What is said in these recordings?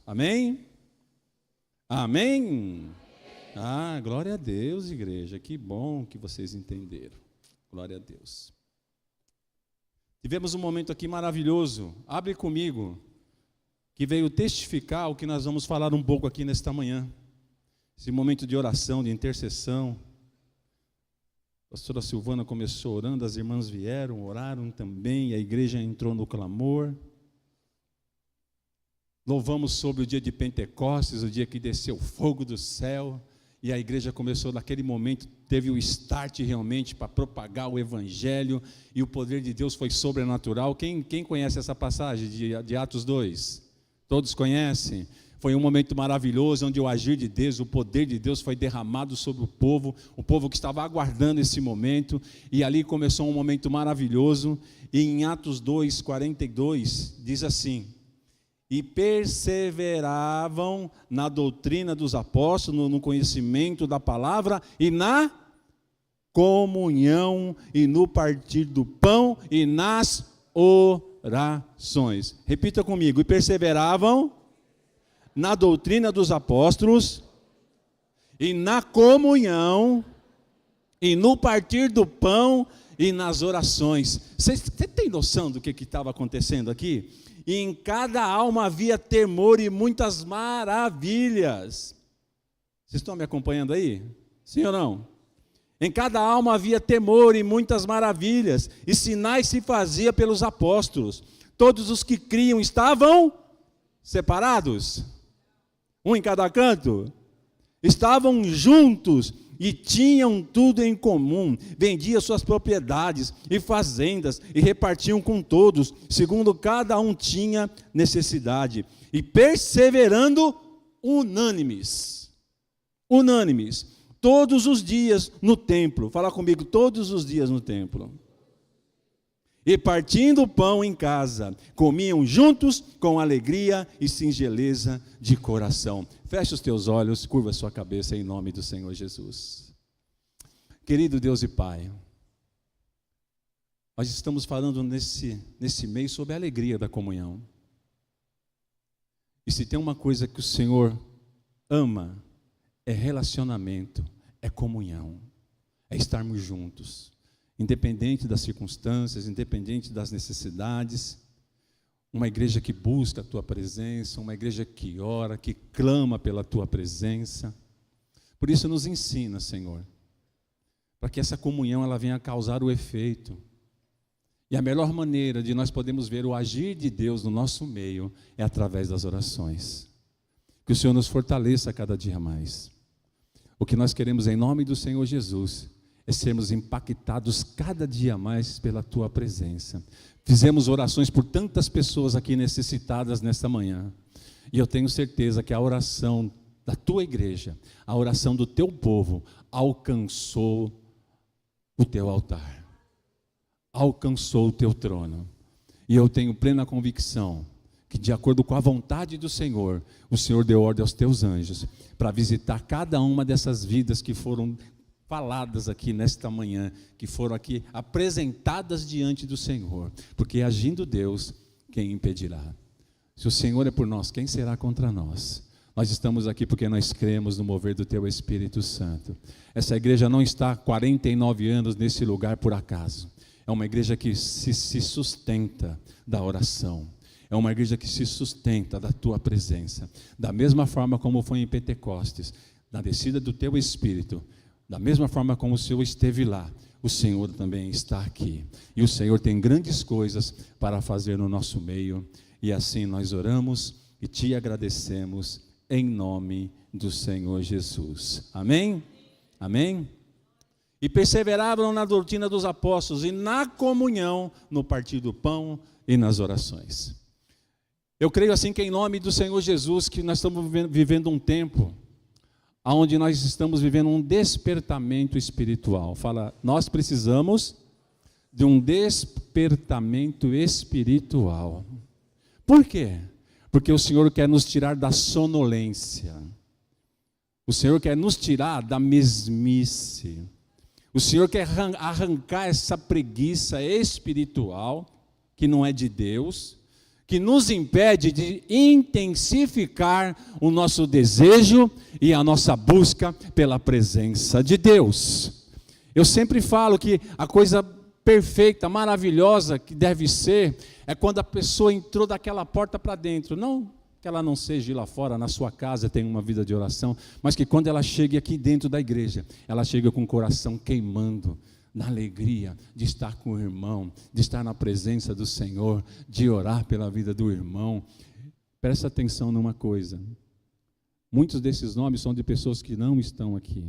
Amém? Amém? Ah, glória a Deus, igreja. Que bom que vocês entenderam. Glória a Deus. Tivemos um momento aqui maravilhoso. Abre comigo, que veio testificar o que nós vamos falar um pouco aqui nesta manhã. Esse momento de oração, de intercessão. A pastora Silvana começou orando, as irmãs vieram, oraram também, a igreja entrou no clamor. Louvamos sobre o dia de Pentecostes, o dia que desceu o fogo do céu, e a igreja começou naquele momento, teve o start realmente para propagar o evangelho, e o poder de Deus foi sobrenatural. Quem conhece essa passagem de Atos 2? Todos conhecem? Foi um momento maravilhoso, onde o agir de Deus, o poder de Deus foi derramado sobre o povo que estava aguardando esse momento, e ali começou um momento maravilhoso. E em Atos 2, 42, diz assim: e perseveravam na doutrina dos apóstolos, no conhecimento da palavra, e na comunhão, e no partir do pão, e nas orações. Repita comigo: e perseveravam na doutrina dos apóstolos, e na comunhão, e no partir do pão, e nas orações. Você tem noção do que estava acontecendo aqui? E em cada alma havia temor e muitas maravilhas. Vocês estão me acompanhando aí? Sim ou não? Em cada alma havia temor e muitas maravilhas, e sinais se faziam pelos apóstolos. Todos os que criam estavam separados, um em cada canto, estavam juntos e tinham tudo em comum, vendiam suas propriedades e fazendas e repartiam com todos, segundo cada um tinha necessidade, e perseverando unânimes, todos os dias no templo. Fala comigo: todos os dias no templo. E partindo o pão em casa, comiam juntos com alegria e singeleza de coração. Feche os teus olhos, curva a sua cabeça em nome do Senhor Jesus. Querido Deus e Pai, nós estamos falando nesse mês sobre a alegria da comunhão. E se tem uma coisa que o Senhor ama, é relacionamento, é comunhão, é estarmos juntos. Independente das circunstâncias, independente das necessidades, uma igreja que busca a Tua presença, uma igreja que ora, que clama pela Tua presença. Por isso nos ensina, Senhor, para que essa comunhão ela venha causar o efeito. E a melhor maneira de nós podermos ver o agir de Deus no nosso meio é através das orações. Que o Senhor nos fortaleça cada dia mais. O que nós queremos em nome do Senhor Jesus é sermos impactados cada dia mais pela Tua presença. Fizemos orações por tantas pessoas aqui necessitadas nesta manhã, e eu tenho certeza que a oração da Tua igreja, a oração do Teu povo, alcançou o Teu altar, alcançou o Teu trono, e eu tenho plena convicção que, de acordo com a vontade do Senhor, o Senhor deu ordem aos Teus anjos para visitar cada uma dessas vidas que foram faladas aqui nesta manhã, que foram aqui apresentadas diante do Senhor, porque agindo Deus, quem impedirá? Se o Senhor é por nós, quem será contra nós? Nós estamos aqui porque nós cremos no mover do Teu Espírito Santo. Essa igreja não está há 49 anos nesse lugar por acaso. É uma igreja que se sustenta da oração. É uma igreja que se sustenta da Tua presença. Da mesma forma como foi em Pentecostes, na descida do Teu Espírito, da mesma forma como o Senhor esteve lá, o Senhor também está aqui. E o Senhor tem grandes coisas para fazer no nosso meio. E assim nós oramos e Te agradecemos em nome do Senhor Jesus. Amém? Amém? E perseveravam na doutrina dos apóstolos e na comunhão, no partir do pão e nas orações. Eu creio assim que em nome do Senhor Jesus, que nós estamos vivendo um tempo onde nós estamos vivendo um despertamento espiritual. Fala, nós precisamos de um despertamento espiritual. Por quê? Porque o Senhor quer nos tirar da sonolência. O Senhor quer nos tirar da mesmice. O Senhor quer arrancar essa preguiça espiritual, que não é de Deus, que nos impede de intensificar o nosso desejo e a nossa busca pela presença de Deus. Eu sempre falo que a coisa perfeita, maravilhosa que deve ser, é quando a pessoa entrou daquela porta para dentro. Não que ela não seja lá fora, na sua casa, tenha uma vida de oração, mas que quando ela chegue aqui dentro da igreja, ela chega com o coração queimando, na alegria de estar com o irmão, de estar na presença do Senhor, de orar pela vida do irmão. Presta atenção numa coisa, muitos desses nomes são de pessoas que não estão aqui,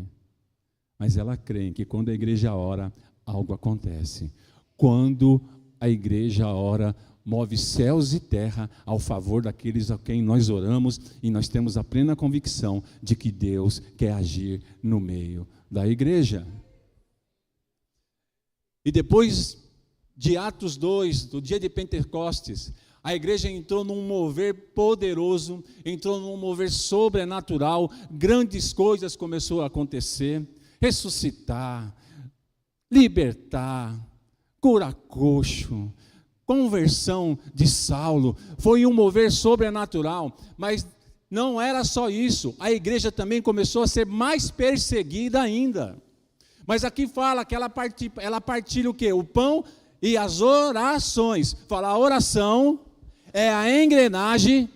mas ela crê que quando a igreja ora, algo acontece. Quando a igreja ora, move céus e terra ao favor daqueles a quem nós oramos, e nós temos a plena convicção de que Deus quer agir no meio da igreja. E depois de Atos 2, do dia de Pentecostes, a igreja entrou num mover poderoso, entrou num mover sobrenatural, grandes coisas começaram a acontecer, ressuscitar, libertar, curar coxo, conversão de Saulo, foi um mover sobrenatural, mas não era só isso, a igreja também começou a ser mais perseguida ainda. Mas aqui fala que ela partilha o quê? O pão e as orações. Fala, a oração é a engrenagem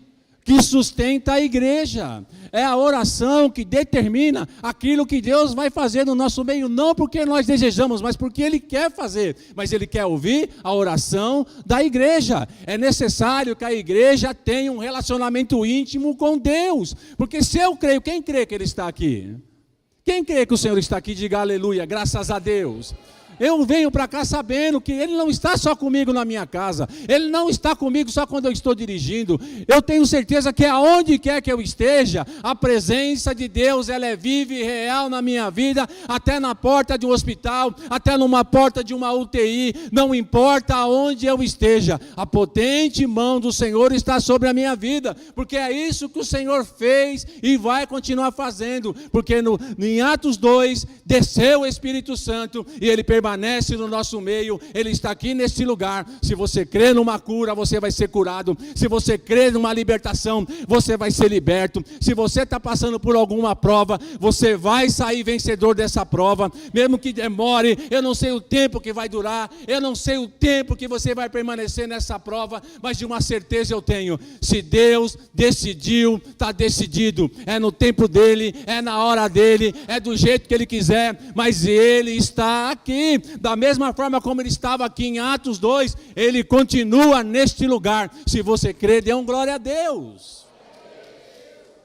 que sustenta a igreja. É a oração que determina aquilo que Deus vai fazer no nosso meio, não porque nós desejamos, mas porque Ele quer fazer. Mas Ele quer ouvir a oração da igreja. É necessário que a igreja tenha um relacionamento íntimo com Deus. Porque se eu creio, quem crê que Ele está aqui? Quem crê que o Senhor está aqui, diga aleluia, graças a Deus. Eu venho para cá sabendo que Ele não está só comigo na minha casa, Ele não está comigo só quando eu estou dirigindo. Eu tenho certeza que aonde quer que eu esteja, a presença de Deus, ela é viva e real na minha vida, até na porta de um hospital, até numa porta de uma UTI, não importa aonde eu esteja, a potente mão do Senhor está sobre a minha vida, porque é isso que o Senhor fez e vai continuar fazendo, porque em Atos 2, desceu o Espírito Santo e Ele permanece no nosso meio, Ele está aqui neste lugar. Se você crê numa cura, você vai ser curado. Se você crê numa libertação, você vai ser liberto. Se você está passando por alguma prova, você vai sair vencedor dessa prova, mesmo que demore. Eu não sei o tempo que vai durar, eu não sei o tempo que você vai permanecer nessa prova, mas de uma certeza eu tenho: se Deus decidiu, está decidido, é no tempo dEle, é na hora dEle, é do jeito que Ele quiser, mas Ele está aqui. Da mesma forma como Ele estava aqui em Atos 2, Ele continua neste lugar. Se você crê, dê um glória a Deus.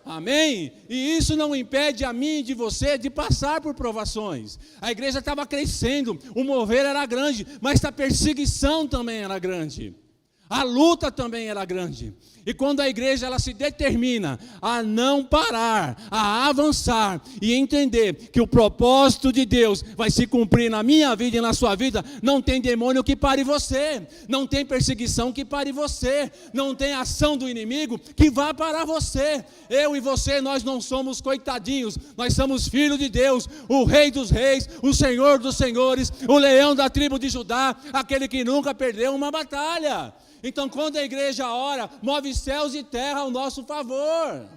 Amém? E isso não impede a mim e de você de passar por provações. A igreja estava crescendo, o mover era grande, mas a perseguição também era grande. A luta também era grande. E quando a igreja ela se determina a não parar, a avançar e entender que o propósito de Deus vai se cumprir na minha vida e na sua vida, não tem demônio que pare você, não tem perseguição que pare você, não tem ação do inimigo que vá parar você. Eu e você, nós não somos coitadinhos, nós somos filhos de Deus, o Rei dos Reis, o Senhor dos Senhores, o leão da tribo de Judá, aquele que nunca perdeu uma batalha. Então, quando a igreja ora, move céus e terra ao nosso favor.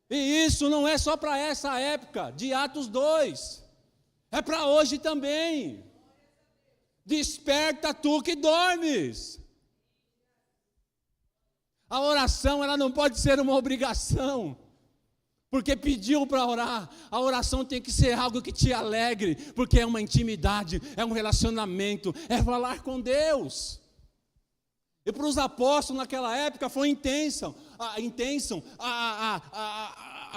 E isso não é só para essa época de Atos 2, é para hoje também. Desperta tu que dormes. A oração, ela não pode ser uma obrigação, porque pediu para orar. A oração tem que ser algo que te alegre, porque é uma intimidade, é um relacionamento, é falar com Deus. E para os apóstolos naquela época foi intensa, a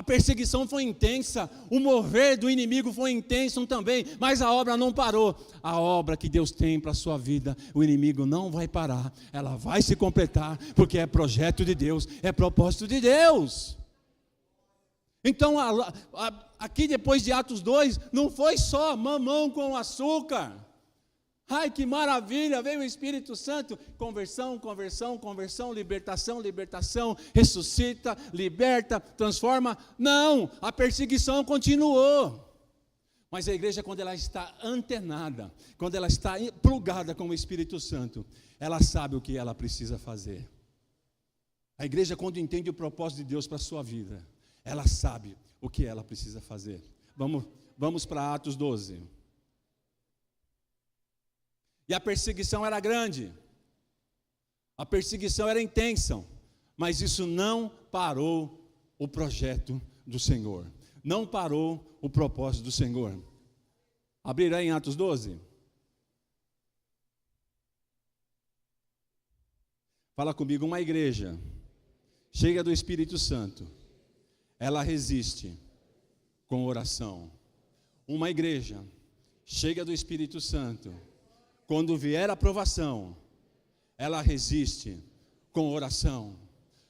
perseguição foi intensa, o mover do inimigo foi intenso também, mas a obra não parou. A obra que Deus tem para a sua vida, o inimigo não vai parar, ela vai se completar, porque é projeto de Deus, é propósito de Deus. Então, aqui depois de Atos 2, não foi só mamão com açúcar. Ai, que maravilha, veio o Espírito Santo, conversão, conversão, conversão, libertação, libertação, ressuscita, liberta, transforma. Não, a perseguição continuou. Mas a igreja, quando ela está antenada, quando ela está plugada com o Espírito Santo, ela sabe o que ela precisa fazer. A igreja, quando entende o propósito de Deus para a sua vida, ela sabe o que ela precisa fazer. Vamos para Atos 12. E a perseguição era grande, a perseguição era intensa, mas isso não parou o projeto do Senhor, não parou o propósito do Senhor. Abrir aí em Atos 12. Fala comigo, uma igreja cheia do Espírito Santo, ela resiste com oração. Uma igreja cheia do Espírito Santo, quando vier a provação, ela resiste com oração.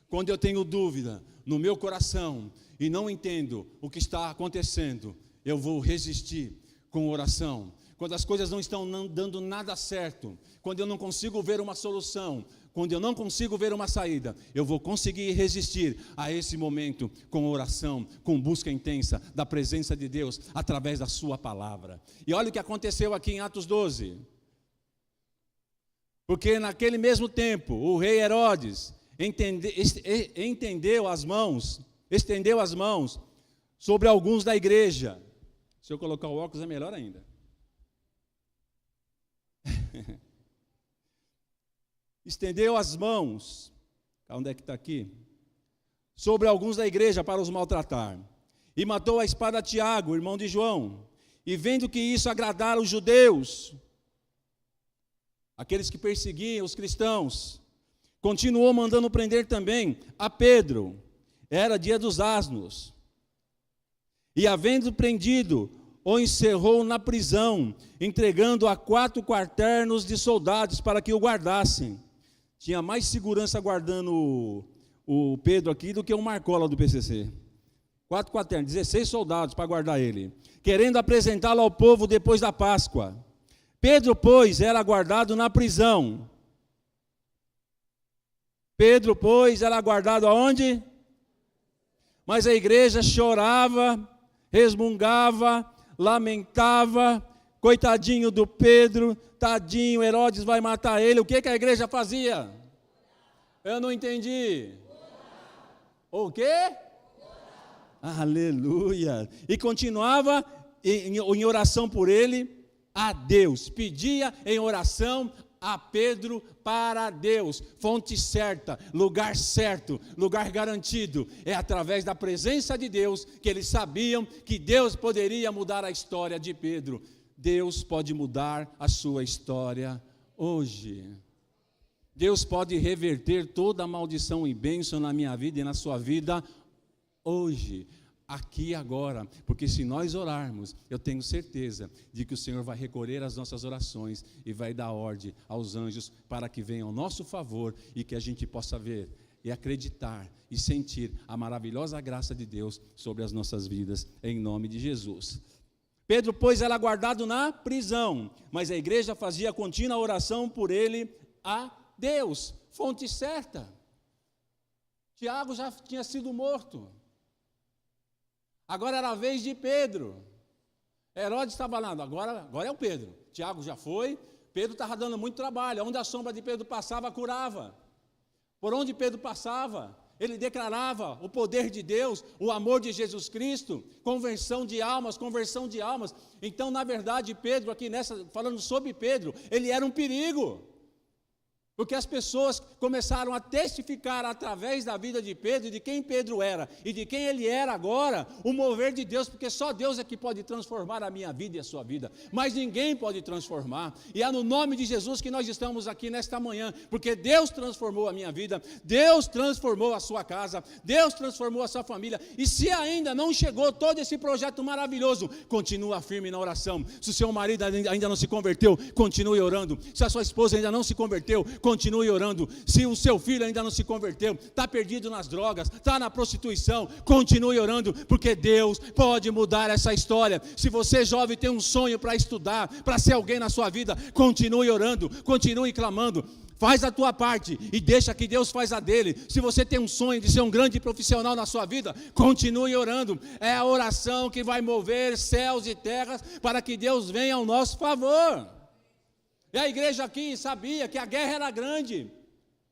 Quando eu tenho dúvida no meu coração e não entendo o que está acontecendo, eu vou resistir com oração. Quando as coisas não estão dando nada certo, quando eu não consigo ver uma solução, quando eu não consigo ver uma saída, eu vou conseguir resistir a esse momento com oração, com busca intensa da presença de Deus, através da sua palavra. E olha o que aconteceu aqui em Atos 12. Porque naquele mesmo tempo, o rei Herodes estendeu as mãos sobre alguns da igreja. Se eu colocar o óculos é melhor ainda. Estendeu as mãos, onde é que está aqui? Sobre alguns da igreja para os maltratar. E matou a espada Tiago, irmão de João. E vendo que isso agradara os judeus, aqueles que perseguiam os cristãos, continuou mandando prender também a Pedro. Era dia dos asnos. E havendo prendido, o encerrou na prisão, entregando a 4 quaternos de soldados para que o guardassem. Tinha mais segurança guardando o Pedro aqui do que o Marcola do PCC. 4 quaternos, 16 soldados para guardar ele, querendo apresentá-lo ao povo depois da Páscoa. Pedro, pois, era guardado na prisão. Pedro, pois, era guardado aonde? Mas a igreja chorava, resmungava, lamentava, coitadinho do Pedro, tadinho, Herodes vai matar ele. O que a igreja fazia? Eu não entendi. O quê? Aleluia. E continuava em oração por ele a Deus. Pedia em oração a Pedro para Deus. Fonte certa, lugar certo, lugar garantido. É através da presença de Deus que eles sabiam que Deus poderia mudar a história de Pedro. Deus pode mudar a sua história hoje. Deus pode reverter toda a maldição e bênção na minha vida e na sua vida hoje, aqui e agora, porque se nós orarmos, eu tenho certeza de que o Senhor vai recolher as nossas orações e vai dar ordem aos anjos para que venham ao nosso favor e que a gente possa ver e acreditar e sentir a maravilhosa graça de Deus sobre as nossas vidas, em nome de Jesus. Pedro, pois, era guardado na prisão, mas a igreja fazia contínua oração por ele a Deus. Fonte certa. Tiago já tinha sido morto. Agora era a vez de Pedro. Herodes estava lá, agora é o Pedro. Tiago já foi, Pedro estava dando muito trabalho. Onde a sombra de Pedro passava, curava. Por onde Pedro passava, ele declarava o poder de Deus, o amor de Jesus Cristo, conversão de almas. Então, na verdade, Pedro, aqui falando sobre Pedro, ele era um perigo. Porque as pessoas começaram a testificar através da vida de Pedro, de quem Pedro era e de quem ele era agora, o mover de Deus, porque só Deus é que pode transformar a minha vida e a sua vida, mas ninguém pode transformar. E é no nome de Jesus que nós estamos aqui nesta manhã, porque Deus transformou a minha vida, Deus transformou a sua casa, Deus transformou a sua família. E se ainda não chegou todo esse projeto maravilhoso, continua firme na oração. Se o seu marido ainda não se converteu, continue orando. Se a sua esposa ainda não se converteu, continue orando. Se o seu filho ainda não se converteu, está perdido nas drogas, está na prostituição, continue orando, porque Deus pode mudar essa história. Se você, jovem, tem um sonho para estudar, para ser alguém na sua vida, continue orando, continue clamando. Faz a tua parte e deixa que Deus faz a dele. Se você tem um sonho de ser um grande profissional na sua vida, continue orando. É a oração que vai mover céus e terras para que Deus venha ao nosso favor. E a igreja aqui sabia que a guerra era grande.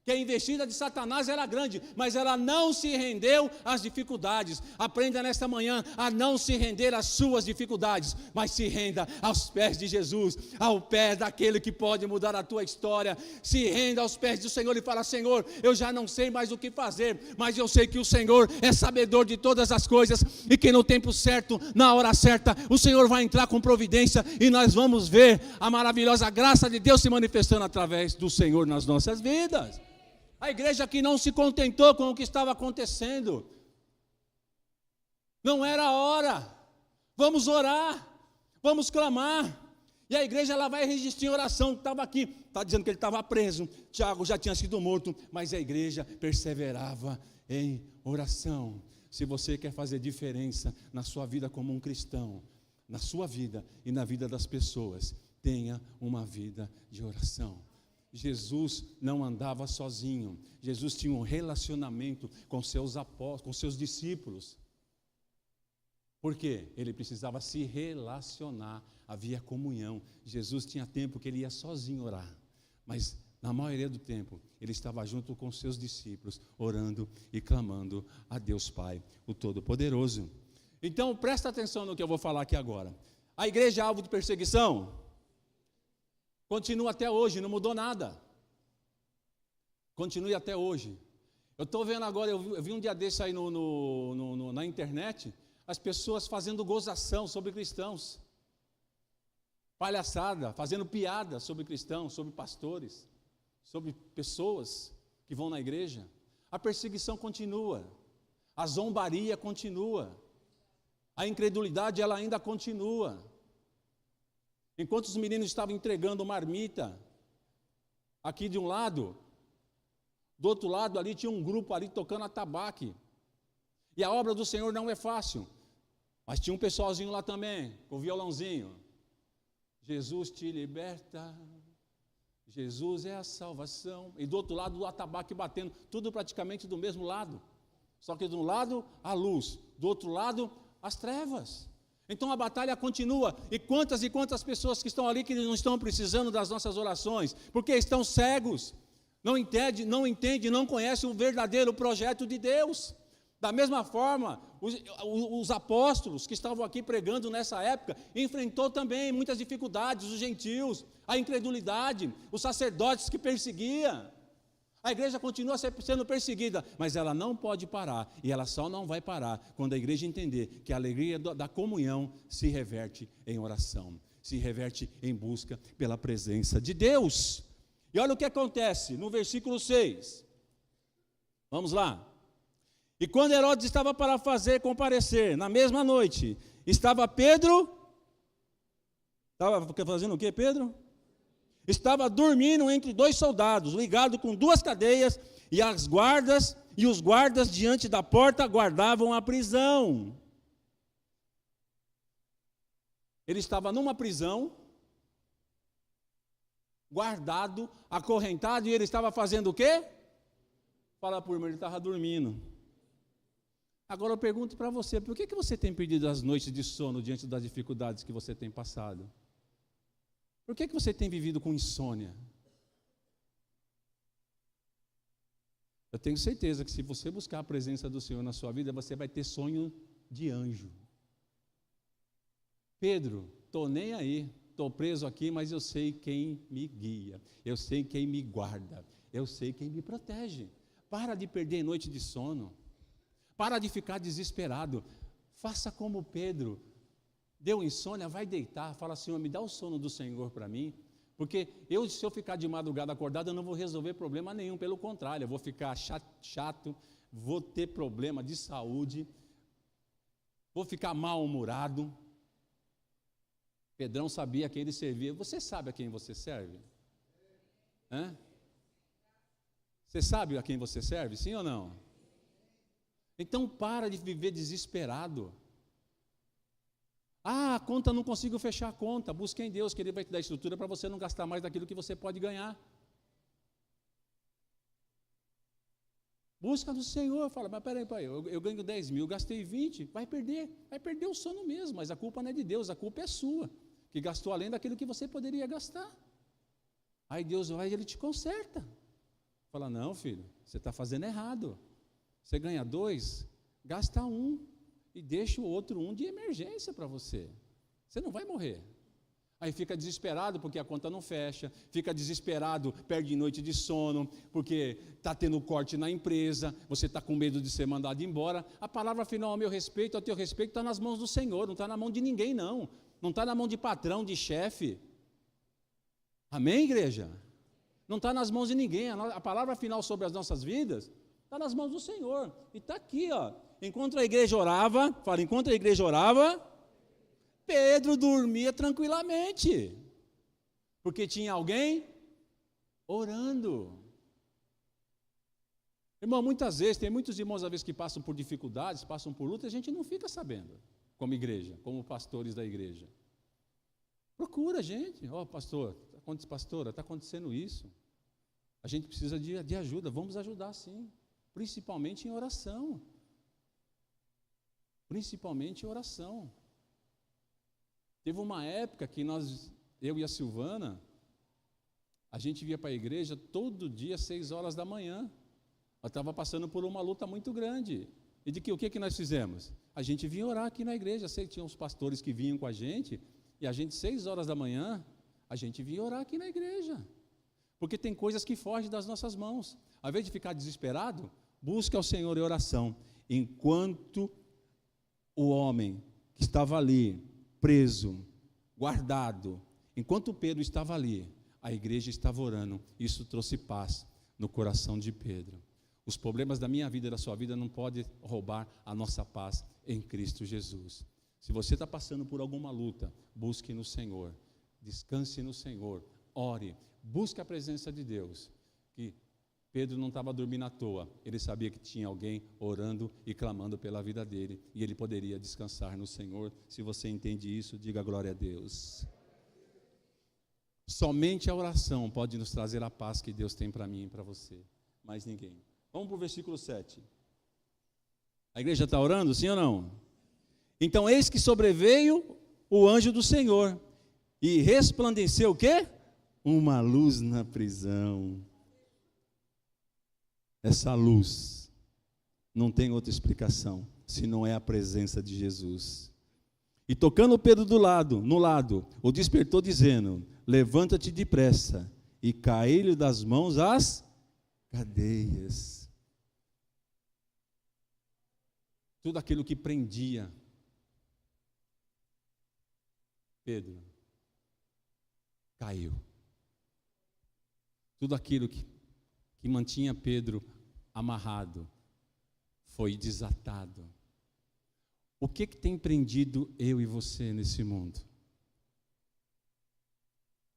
que a investida de Satanás era grande, mas ela não se rendeu às dificuldades. Aprenda nesta manhã a não se render às suas dificuldades, mas se renda aos pés de Jesus, ao pé daquele que pode mudar a tua história. Se renda aos pés do Senhor e fala: Senhor, eu já não sei mais o que fazer, mas eu sei que o Senhor é sabedor de todas as coisas, e que no tempo certo, na hora certa, o Senhor vai entrar com providência, e nós vamos ver a maravilhosa graça de Deus se manifestando através do Senhor nas nossas vidas. A igreja que não se contentou com o que estava acontecendo, não era a hora, vamos orar, vamos clamar. E a igreja ela vai resistir em oração. Estava aqui, está dizendo que ele estava preso, Tiago já tinha sido morto, mas a igreja perseverava em oração. Se você quer fazer diferença na sua vida como um cristão, na sua vida e na vida das pessoas, tenha uma vida de oração. Jesus não andava sozinho, Jesus tinha um relacionamento com seus apóstolos, com seus discípulos. Por quê? Ele precisava se relacionar, havia comunhão. Jesus tinha tempo que ele ia sozinho orar, mas na maioria do tempo ele estava junto com seus discípulos, orando e clamando a Deus Pai, o Todo-Poderoso. Então presta atenção no que eu vou falar aqui agora. A igreja é alvo de perseguição? Continua até hoje, não mudou nada. Continue até hoje. Eu estou vendo agora, eu vi um dia desse aí na internet, as pessoas fazendo gozação sobre cristãos. Palhaçada, fazendo piada sobre cristãos, sobre pastores, sobre pessoas que vão na igreja. A perseguição continua, a zombaria continua, a incredulidade ela ainda continua. Enquanto os meninos estavam entregando marmita, aqui de um lado, do outro lado ali tinha um grupo ali tocando atabaque. E a obra do Senhor não é fácil, mas tinha um pessoalzinho lá também, com violãozinho. Jesus te liberta, Jesus é a salvação. E do outro lado o atabaque batendo, tudo praticamente do mesmo lado. Só que de um lado a luz, do outro lado as trevas. Então a batalha continua, e quantas pessoas que estão ali que não estão precisando das nossas orações, porque estão cegos, não entendem, não conhecem o verdadeiro projeto de Deus. Da mesma forma, os apóstolos que estavam aqui pregando nessa época, enfrentou também muitas dificuldades, os gentios, a incredulidade, os sacerdotes que perseguiam. A igreja continua sendo perseguida, mas ela não pode parar, e ela só não vai parar quando a igreja entender que a alegria da comunhão se reverte em oração, se reverte em busca pela presença de Deus. E olha o que acontece no versículo 6, vamos lá. E quando Herodes estava para fazer comparecer, na mesma noite, estava Pedro, estava fazendo o que Pedro? Estava dormindo entre dois soldados, ligado com duas cadeias, e os guardas diante da porta guardavam a prisão. Ele estava numa prisão, guardado, acorrentado, e ele estava fazendo o quê? Fala por mim, ele estava dormindo. Agora eu pergunto para você, por que você tem perdido as noites de sono diante das dificuldades que você tem passado? Por que você tem vivido com insônia? Eu tenho certeza que se você buscar a presença do Senhor na sua vida, você vai ter sonho de anjo. Pedro, estou nem aí, estou preso aqui, mas eu sei quem me guia, eu sei quem me guarda, eu sei quem me protege. Para de perder noite de sono, para de ficar desesperado, faça como Pedro. Deu insônia, vai deitar, fala: Senhor, me dá o sono do Senhor para mim, porque se eu ficar de madrugada acordado, eu não vou resolver problema nenhum, pelo contrário, eu vou ficar chato, vou ter problema de saúde, vou ficar mal-humorado. Pedrão sabia a quem ele servia. Você sabe a quem você serve? Você sabe a quem você serve, sim ou não? Então para de viver desesperado. A conta, não consigo fechar a conta. Busque em Deus, que Ele vai te dar estrutura para você não gastar mais daquilo que você pode ganhar. Busca no Senhor. Fala: mas peraí, pai, eu ganho 10 mil, gastei 20, vai perder o sono mesmo, mas a culpa não é de Deus, a culpa é sua, que gastou além daquilo que você poderia gastar. Aí Deus vai e Ele te conserta. Fala, não, filho, você está fazendo errado. Você ganha 2, gasta 1 e deixa o outro 1 de emergência para você. Você não vai morrer. Aí fica desesperado porque a conta não fecha, fica desesperado, perde noite de sono, porque está tendo corte na empresa, você está com medo de ser mandado embora. A palavra final ao meu respeito, ao teu respeito, está nas mãos do Senhor, não está na mão de ninguém não. Não está na mão de patrão, de chefe. Amém, igreja? Não está nas mãos de ninguém. A palavra final sobre as nossas vidas está nas mãos do Senhor. E está aqui, ó. Enquanto a igreja orava, Pedro dormia tranquilamente, porque tinha alguém orando. Irmão, muitas vezes, tem muitos irmãos às vezes que passam por dificuldades, passam por luta, e a gente não fica sabendo, como igreja, como pastores da igreja. Procura a gente, pastora, está acontecendo isso, a gente precisa de ajuda, vamos ajudar sim, principalmente em oração. Teve uma época que eu e a Silvana, a gente ia para a igreja todo dia, 6 horas da manhã. Ela estava passando por uma luta muito grande. E o que nós fizemos? A gente vinha orar aqui na igreja. Sei que tinha uns pastores que vinham com a gente, e a gente, 6 horas da manhã, a gente vinha orar aqui na igreja. Porque tem coisas que fogem das nossas mãos. Ao invés de ficar desesperado, busque ao Senhor em oração. Enquanto o homem que estava ali, preso, guardado, enquanto Pedro estava ali, a igreja estava orando. Isso trouxe paz no coração de Pedro. Os problemas da minha vida e da sua vida não podem roubar a nossa paz em Cristo Jesus. Se você está passando por alguma luta, busque no Senhor, descanse no Senhor, ore, busque a presença de Deus. Que Pedro não estava dormindo à toa, ele sabia que tinha alguém orando e clamando pela vida dele, e ele poderia descansar no Senhor. Se você entende isso, diga glória a Deus. Somente a oração pode nos trazer a paz que Deus tem para mim e para você, mais ninguém. Vamos para o versículo 7. A igreja está orando, sim ou não? Então, eis que sobreveio o anjo do Senhor, e resplandeceu o quê? Uma luz na prisão. Essa luz não tem outra explicação, se não é a presença de Jesus. E tocando Pedro no lado, o despertou dizendo, levanta-te depressa, e caiu-lhe das mãos as cadeias. Tudo aquilo que prendia Pedro, caiu. Tudo aquilo que mantinha Pedro amarrado foi desatado. O que tem prendido eu e você nesse mundo?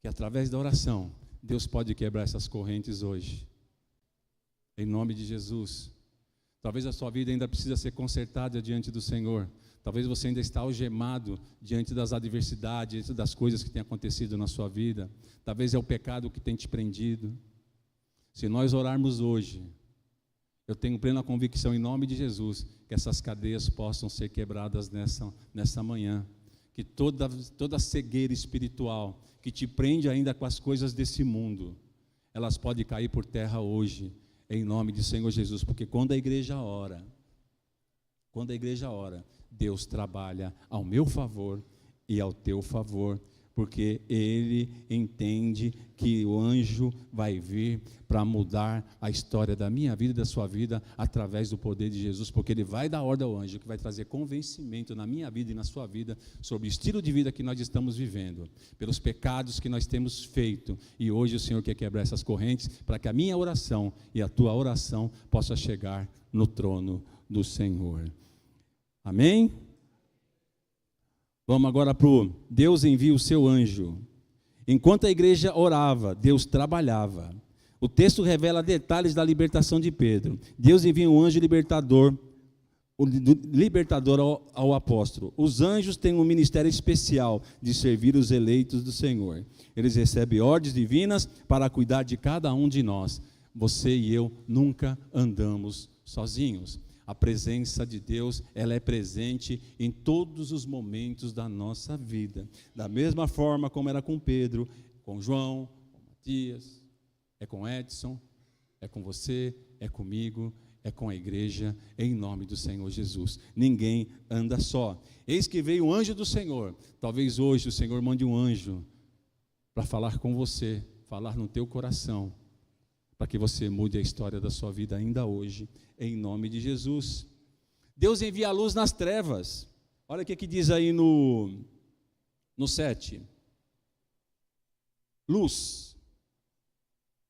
Que através da oração, Deus pode quebrar essas correntes hoje. Em nome de Jesus. Talvez a sua vida ainda precisa ser consertada diante do Senhor. Talvez você ainda está algemado diante das adversidades, diante das coisas que têm acontecido na sua vida. Talvez é o pecado que tem te prendido. Se nós orarmos hoje, eu tenho plena convicção em nome de Jesus, que essas cadeias possam ser quebradas nessa manhã. Que toda cegueira espiritual que te prende ainda com as coisas desse mundo, elas podem cair por terra hoje, em nome do Senhor Jesus. Porque quando a igreja ora, Deus trabalha ao meu favor e ao teu favor, porque Ele entende que o anjo vai vir para mudar a história da minha vida e da sua vida através do poder de Jesus, porque Ele vai dar ordem ao anjo que vai trazer convencimento na minha vida e na sua vida sobre o estilo de vida que nós estamos vivendo, pelos pecados que nós temos feito, e hoje o Senhor quer quebrar essas correntes para que a minha oração e a tua oração possa chegar no trono do Senhor. Amém? Vamos agora para o Deus envia o seu anjo. Enquanto a igreja orava, Deus trabalhava. O texto revela detalhes da libertação de Pedro. Deus envia um anjo libertador ao apóstolo. Os anjos têm um ministério especial de servir os eleitos do Senhor. Eles recebem ordens divinas para cuidar de cada um de nós. Você e eu nunca andamos sozinhos. A presença de Deus, ela é presente em todos os momentos da nossa vida. Da mesma forma como era com Pedro, com João, com Matias, com Edson, É com você, é comigo, é com a igreja, em nome do Senhor Jesus. Ninguém anda só. Eis que veio o anjo do Senhor. Talvez hoje o Senhor mande um anjo para falar com você, falar no teu coração, para que você mude a história da sua vida ainda hoje, em nome de Jesus. Deus envia a luz nas trevas. Olha o que diz aí no 7. Luz.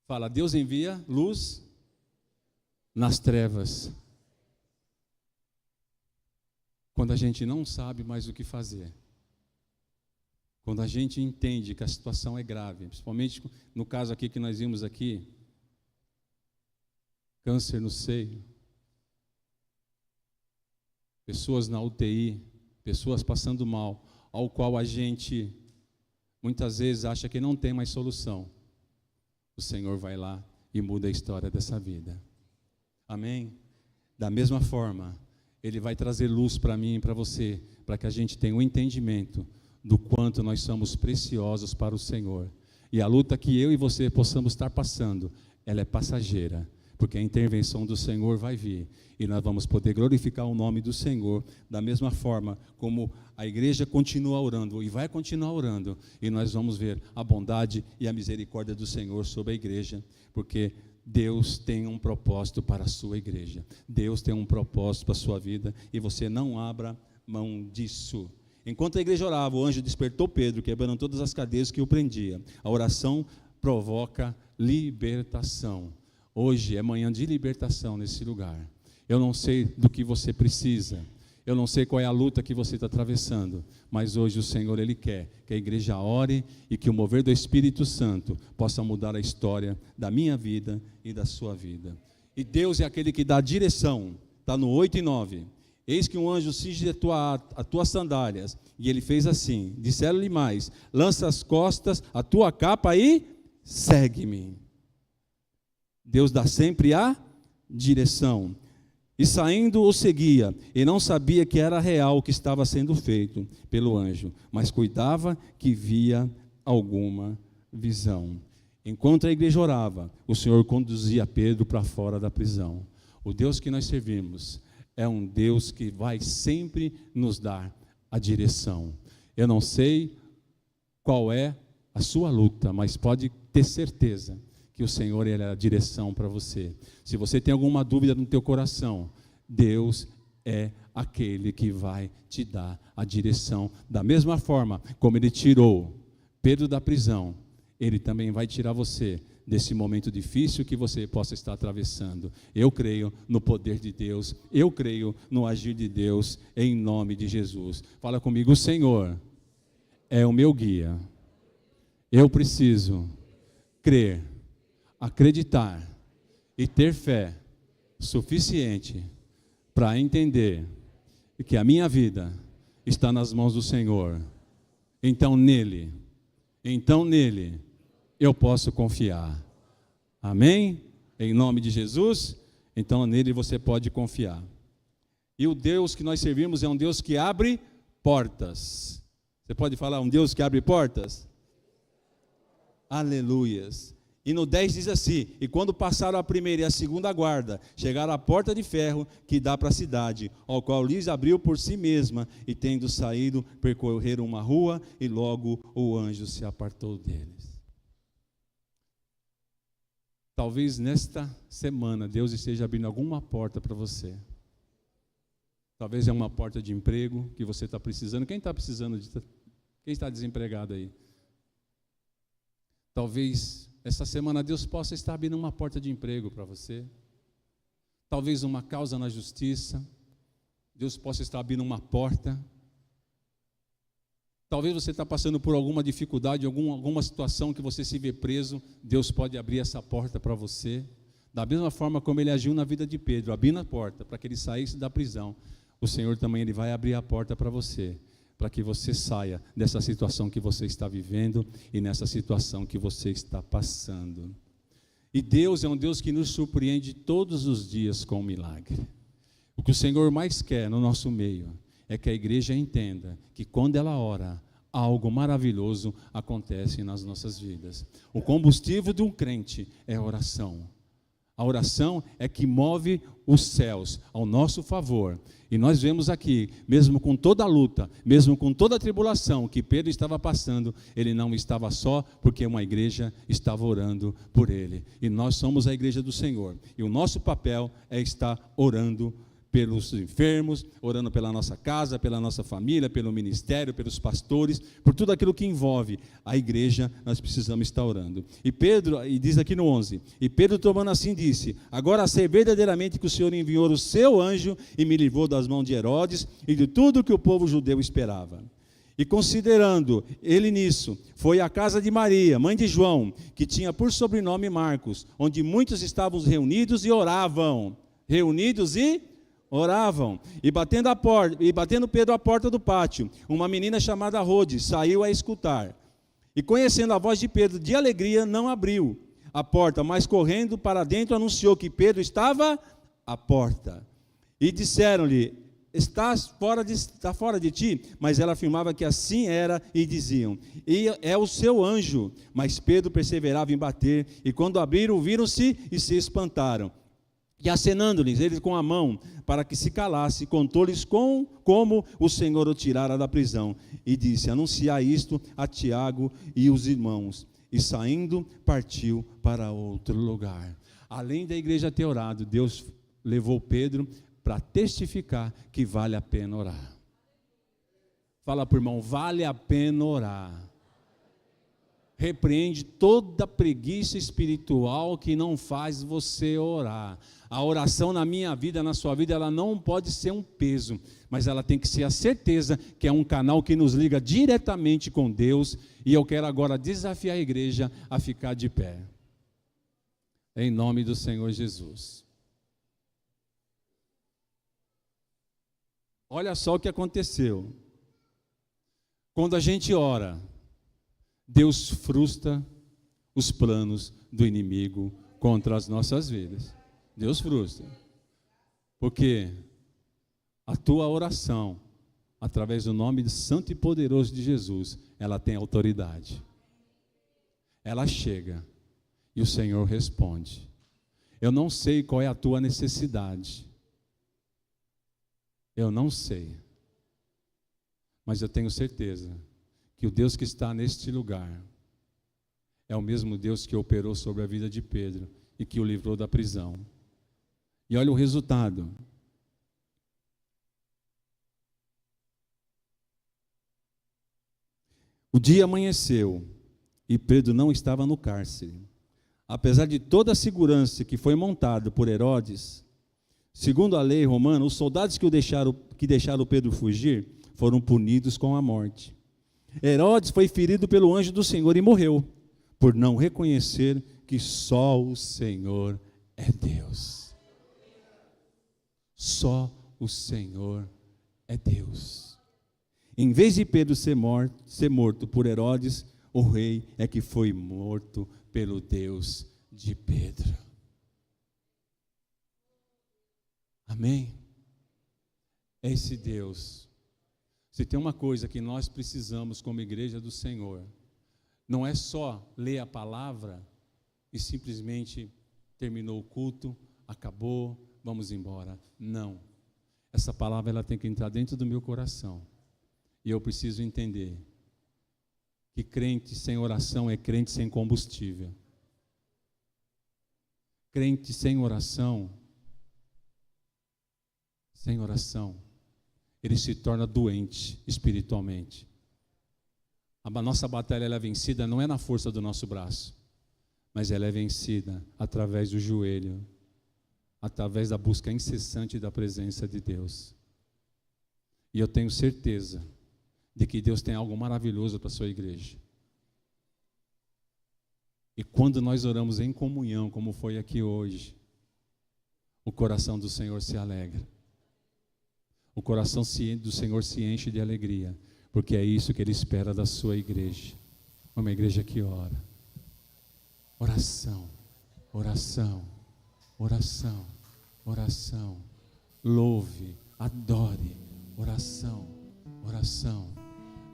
Fala, Deus envia luz nas trevas. Quando a gente não sabe mais o que fazer. Quando a gente entende que a situação é grave, principalmente no caso aqui que nós vimos aqui, câncer no seio, pessoas na UTI, pessoas passando mal, ao qual a gente muitas vezes acha que não tem mais solução. O Senhor vai lá e muda a história dessa vida. Amém? Da mesma forma, Ele vai trazer luz para mim e para você, para que a gente tenha um entendimento do quanto nós somos preciosos para o Senhor. E a luta que eu e você possamos estar passando, ela é passageira, porque a intervenção do Senhor vai vir, e nós vamos poder glorificar o nome do Senhor, da mesma forma como a igreja continua orando, e vai continuar orando, e nós vamos ver a bondade e a misericórdia do Senhor sobre a igreja, porque Deus tem um propósito para a sua igreja, Deus tem um propósito para a sua vida, e você não abra mão disso. Enquanto a igreja orava, o anjo despertou Pedro, quebrando todas as cadeias que o prendia. A oração provoca libertação. Hoje é manhã de libertação nesse lugar. Eu não sei do que você precisa, eu não sei qual é a luta que você está atravessando, mas hoje o Senhor, Ele quer que a igreja ore e que o mover do Espírito Santo possa mudar a história da minha vida e da sua vida. E Deus é aquele que dá a direção, está no 8 e 9. Eis que um anjo cinge as tuas sandálias, e ele fez assim, disseram-lhe mais, lança as costas a tua capa e segue-me. Deus dá sempre a direção. E saindo o seguia, e não sabia que era real o que estava sendo feito pelo anjo, mas cuidava que via alguma visão. Enquanto a igreja orava, o Senhor conduzia Pedro para fora da prisão. O Deus que nós servimos é um Deus que vai sempre nos dar a direção. Eu não sei qual é a sua luta, mas pode ter certeza que o Senhor é a direção para você. Se você tem alguma dúvida no teu coração, Deus é aquele que vai te dar a direção. Da mesma forma como Ele tirou Pedro da prisão, Ele também vai tirar você desse momento difícil que você possa estar atravessando. Eu creio no poder de Deus, eu creio no agir de Deus, em nome de Jesus. Fala comigo, o Senhor é o meu guia. Eu preciso crer, acreditar e ter fé suficiente para entender que a minha vida está nas mãos do Senhor. Então nele eu posso confiar. Amém? Em nome de Jesus, então nele você pode confiar. E o Deus que nós servimos é um Deus que abre portas. Você pode falar, um Deus que abre portas? Aleluias. E no 10 diz assim, e quando passaram a primeira e a segunda guarda, chegaram à porta de ferro que dá para a cidade, ao qual lhes abriu por si mesma, e tendo saído, percorreram uma rua, e logo o anjo se apartou deles. Talvez nesta semana Deus esteja abrindo alguma porta para você. Talvez é uma porta de emprego que você está precisando. Quem está precisando quem está desempregado aí? Talvez essa semana Deus possa estar abrindo uma porta de emprego para você. Talvez uma causa na justiça. Deus possa estar abrindo uma porta. Talvez você está passando por alguma dificuldade, alguma situação que você se vê preso. Deus pode abrir essa porta para você. Da mesma forma como Ele agiu na vida de Pedro, abrindo a porta para que ele saísse da prisão. O Senhor também Ele vai abrir a porta para você, para que você saia dessa situação que você está vivendo e nessa situação que você está passando. E Deus é um Deus que nos surpreende todos os dias com um milagre. O que o Senhor mais quer no nosso meio é que a igreja entenda que quando ela ora, algo maravilhoso acontece nas nossas vidas. O combustível de um crente é a oração. A oração é que move os céus ao nosso favor. E nós vemos aqui, mesmo com toda a luta, mesmo com toda a tribulação que Pedro estava passando, ele não estava só, porque uma igreja estava orando por ele. E nós somos a igreja do Senhor. E o nosso papel é estar orando pelos enfermos, orando pela nossa casa, pela nossa família, pelo ministério, pelos pastores, por tudo aquilo que envolve a igreja, nós precisamos estar orando. E Pedro, e diz aqui no 11, e Pedro tomando assim disse: agora sei verdadeiramente que o Senhor enviou o seu anjo e me livrou das mãos de Herodes e de tudo que o povo judeu esperava. E considerando ele nisso, foi à casa de Maria, mãe de João, que tinha por sobrenome Marcos, onde muitos estavam reunidos e oravam. E batendo Pedro à porta do pátio, uma menina chamada Rode saiu a escutar. E conhecendo a voz de Pedro de alegria, não abriu a porta, mas correndo para dentro anunciou que Pedro estava à porta. E disseram-lhe: está fora de ti? Mas ela afirmava que assim era, e diziam: e é o seu anjo. Mas Pedro perseverava em bater, e quando abriram, viram-se e se espantaram. E acenando-lhes ele com a mão, para que se calasse, contou-lhes como o Senhor o tirara da prisão. E disse: anunciai isto a Tiago e os irmãos. E saindo, partiu para outro lugar. Além da igreja ter orado, Deus levou Pedro para testificar que vale a pena orar. Fala para o irmão: vale a pena orar. Repreende toda preguiça espiritual que não faz você orar. A oração na minha vida, na sua vida, ela não pode ser um peso, mas ela tem que ser a certeza que é um canal que nos liga diretamente com Deus. E eu quero agora desafiar a igreja a ficar de pé, em nome do Senhor Jesus. Olha só o que aconteceu. Quando a gente ora, Deus frustra os planos do inimigo contra as nossas vidas. Deus frustra. Porque a tua oração, através do nome santo e poderoso de Jesus, ela tem autoridade. Ela chega e o Senhor responde. Eu não sei qual é a tua necessidade. Eu não sei. Mas eu tenho certeza que o Deus que está neste lugar é o mesmo Deus que operou sobre a vida de Pedro e que o livrou da prisão. E olha o resultado. O dia amanheceu e Pedro não estava no cárcere. Apesar de toda a segurança que foi montada por Herodes, segundo a lei romana, os soldados que deixaram Pedro fugir foram punidos com a morte. Herodes foi ferido pelo anjo do Senhor e morreu, por não reconhecer que só o Senhor é Deus. Só o Senhor é Deus. Em vez de Pedro ser morto por Herodes, o rei é que foi morto pelo Deus de Pedro. Amém? É esse Deus. Se tem uma coisa que nós precisamos como igreja do Senhor, não é só ler a palavra e simplesmente terminou o culto, acabou, vamos embora. Não. Essa palavra ela tem que entrar dentro do meu coração. E eu preciso entender que crente sem oração é crente sem combustível. Crente sem oração, ele se torna doente espiritualmente. A nossa batalha ela é vencida não é na força do nosso braço, mas ela é vencida através do joelho, através da busca incessante da presença de Deus. E eu tenho certeza de que Deus tem algo maravilhoso para a sua igreja. E quando nós oramos em comunhão, como foi aqui hoje, o coração do Senhor se alegra. O coração do Senhor se enche de alegria, porque é isso que Ele espera da sua igreja. Uma igreja que ora. Oração, oração, oração, oração. Louve, adore, oração, oração.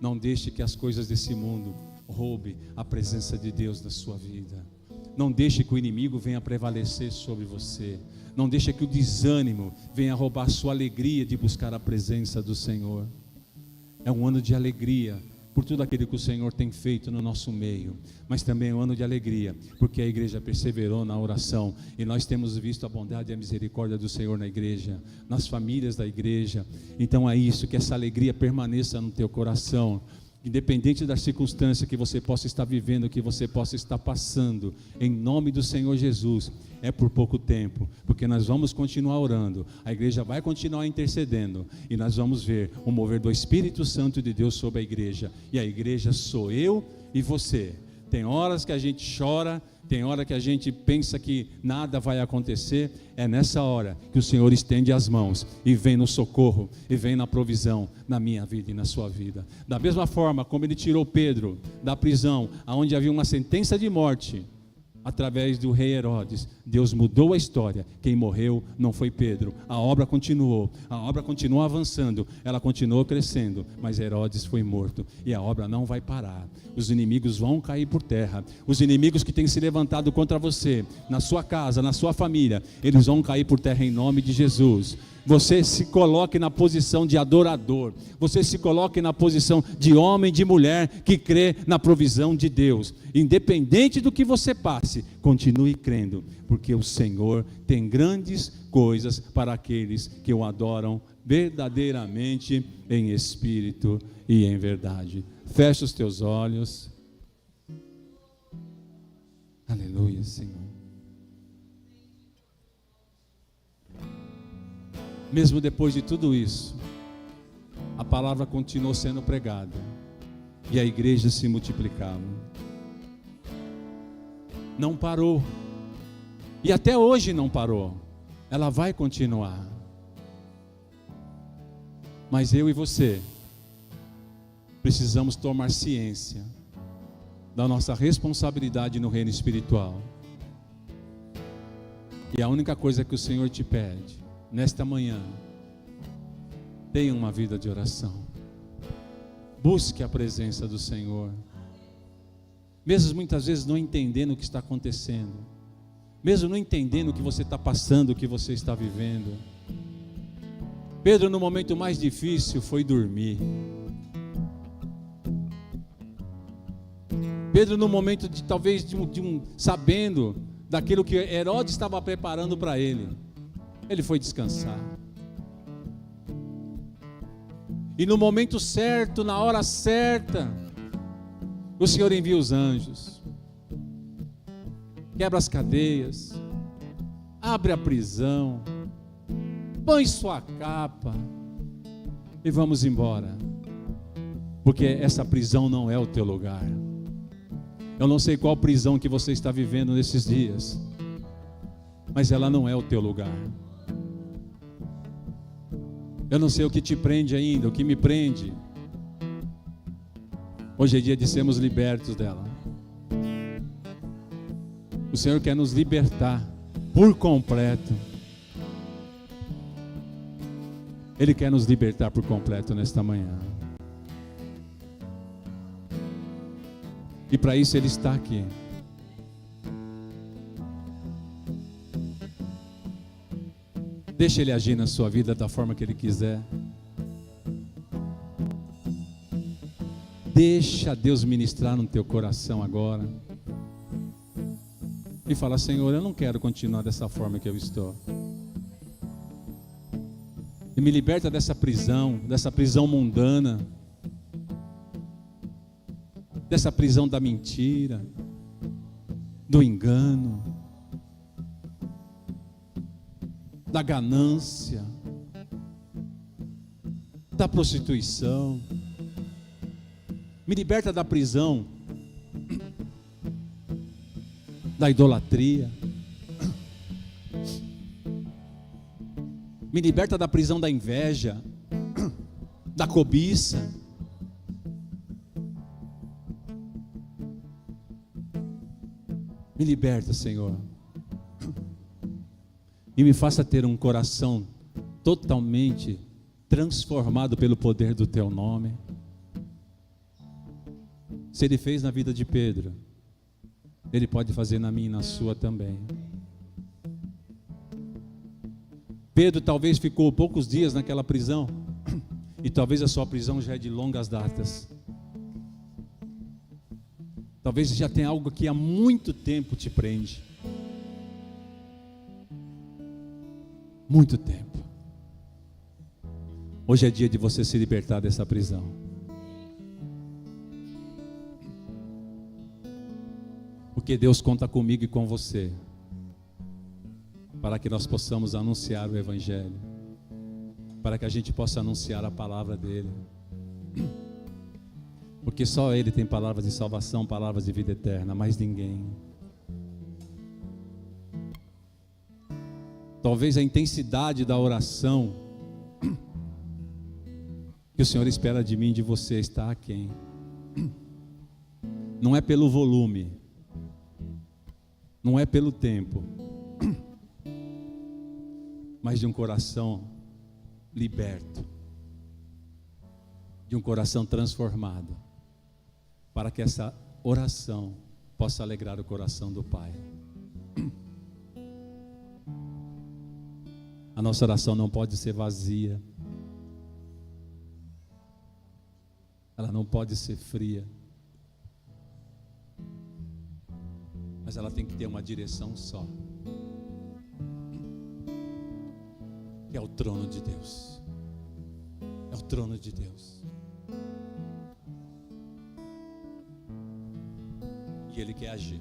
Não deixe que as coisas desse mundo roube a presença de Deus na sua vida. Não deixe que o inimigo venha prevalecer sobre você. Não deixe que o desânimo venha roubar a sua alegria de buscar a presença do Senhor. É um ano de alegria por tudo aquilo que o Senhor tem feito no nosso meio, mas também é um ano de alegria, porque a igreja perseverou na oração, e nós temos visto a bondade e a misericórdia do Senhor na igreja, nas famílias da igreja. Então é isso, que essa alegria permaneça no teu coração, independente da circunstância que você possa estar vivendo, que você possa estar passando, em nome do Senhor Jesus. É por pouco tempo, porque nós vamos continuar orando, a igreja vai continuar intercedendo, e nós vamos ver o mover do Espírito Santo de Deus sobre a igreja, e a igreja sou eu e você. Tem horas que a gente chora, tem hora que a gente pensa que nada vai acontecer. É nessa hora que o Senhor estende as mãos e vem no socorro, e vem na provisão na minha vida e na sua vida. Da mesma forma como Ele tirou Pedro da prisão, onde havia uma sentença de morte, através do rei Herodes, Deus mudou a história. Quem morreu não foi Pedro. A obra continuou avançando, ela continuou crescendo, mas Herodes foi morto, e a obra não vai parar. Os inimigos vão cair por terra. Os inimigos que têm se levantado contra você, na sua casa, na sua família, eles vão cair por terra em nome de Jesus. Você se coloque na posição de adorador, você se coloque na posição de homem, de mulher que crê na provisão de Deus. Independente do que você passe, continue crendo, porque o Senhor tem grandes coisas para aqueles que o adoram verdadeiramente em espírito e em verdade. Fecha os teus olhos. Aleluia, Senhor. Mesmo depois de tudo isso, a palavra continuou sendo pregada, e a igreja se multiplicava. Não parou, e até hoje não parou. Ela vai continuar. Mas eu e você precisamos tomar ciência da nossa responsabilidade no reino espiritual. E a única coisa que o Senhor te pede nesta manhã: tenha uma vida de oração, busque a presença do Senhor, mesmo muitas vezes não entendendo o que está acontecendo, mesmo não entendendo o que você está passando, o que você está vivendo. Pedro, no momento mais difícil, foi dormir. Pedro, no momento de talvez sabendo daquilo que Herodes estava preparando para ele foi descansar. E no momento certo, na hora certa, o Senhor envia os anjos, quebra as cadeias, abre a prisão, põe sua capa e vamos embora, porque essa prisão não é o teu lugar. Eu não sei qual prisão que você está vivendo nesses dias, mas ela não é o teu lugar. Eu não sei o que te prende ainda, o que me prende. Hoje é dia de sermos libertos dela. O Senhor quer nos libertar por completo. Ele quer nos libertar por completo nesta manhã. E para isso Ele está aqui. Deixa Ele agir na sua vida da forma que Ele quiser. Deixa Deus ministrar no teu coração agora. E fala: Senhor, eu não quero continuar dessa forma que eu estou. E me liberta dessa prisão mundana, dessa prisão da mentira, do engano, da ganância, da prostituição. Me liberta da prisão da idolatria. Me liberta da prisão da inveja, da cobiça. Me liberta, Senhor. E me faça ter um coração totalmente transformado pelo poder do Teu nome. Se Ele fez na vida de Pedro, Ele pode fazer na minha e na sua também. Pedro talvez ficou poucos dias naquela prisão, e talvez a sua prisão já é de longas datas. Talvez já tenha algo que há muito tempo te prende. Muito tempo. Hoje é dia de você se libertar dessa prisão. Porque Deus conta comigo e com você, para que nós possamos anunciar o Evangelho, para que a gente possa anunciar a palavra dEle. Porque só Ele tem palavras de salvação, palavras de vida eterna, mais ninguém. Talvez a intensidade da oração que o Senhor espera de mim e de você está aquém. Não é pelo volume, não é pelo tempo, mas de um coração liberto, de um coração transformado, para que essa oração possa alegrar o coração do Pai. A nossa oração não pode ser vazia, ela não pode ser fria, mas ela tem que ter uma direção só, que é o trono de Deus. É o trono de Deus. E Ele quer agir.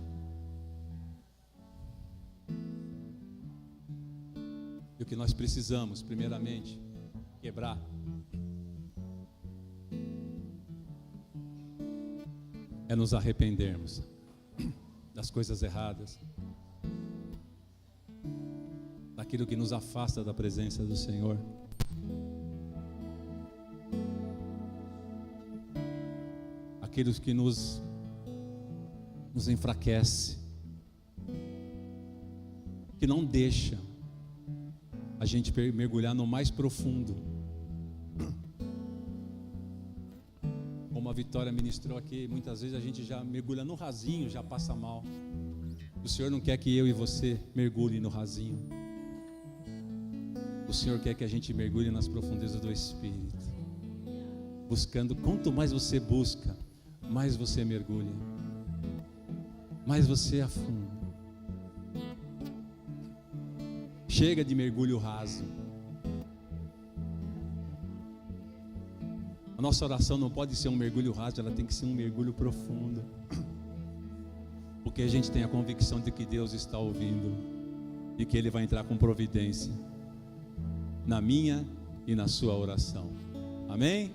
E o que nós precisamos, primeiramente, quebrar é nos arrependermos das coisas erradas, daquilo que nos afasta da presença do Senhor. Aquilo que nos enfraquece, que não deixa a gente mergulhar no mais profundo. Como a Vitória ministrou aqui, muitas vezes a gente já mergulha no rasinho, já passa mal. O Senhor não quer que eu e você mergulhe no rasinho. O Senhor quer que a gente mergulhe nas profundezas do Espírito, buscando. Quanto mais você busca, mais você mergulha, mais você afunda. Chega de mergulho raso. A nossa oração não pode ser um mergulho raso, ela tem que ser um mergulho profundo, porque a gente tem a convicção de que Deus está ouvindo e que Ele vai entrar com providência na minha e na sua oração. Amém?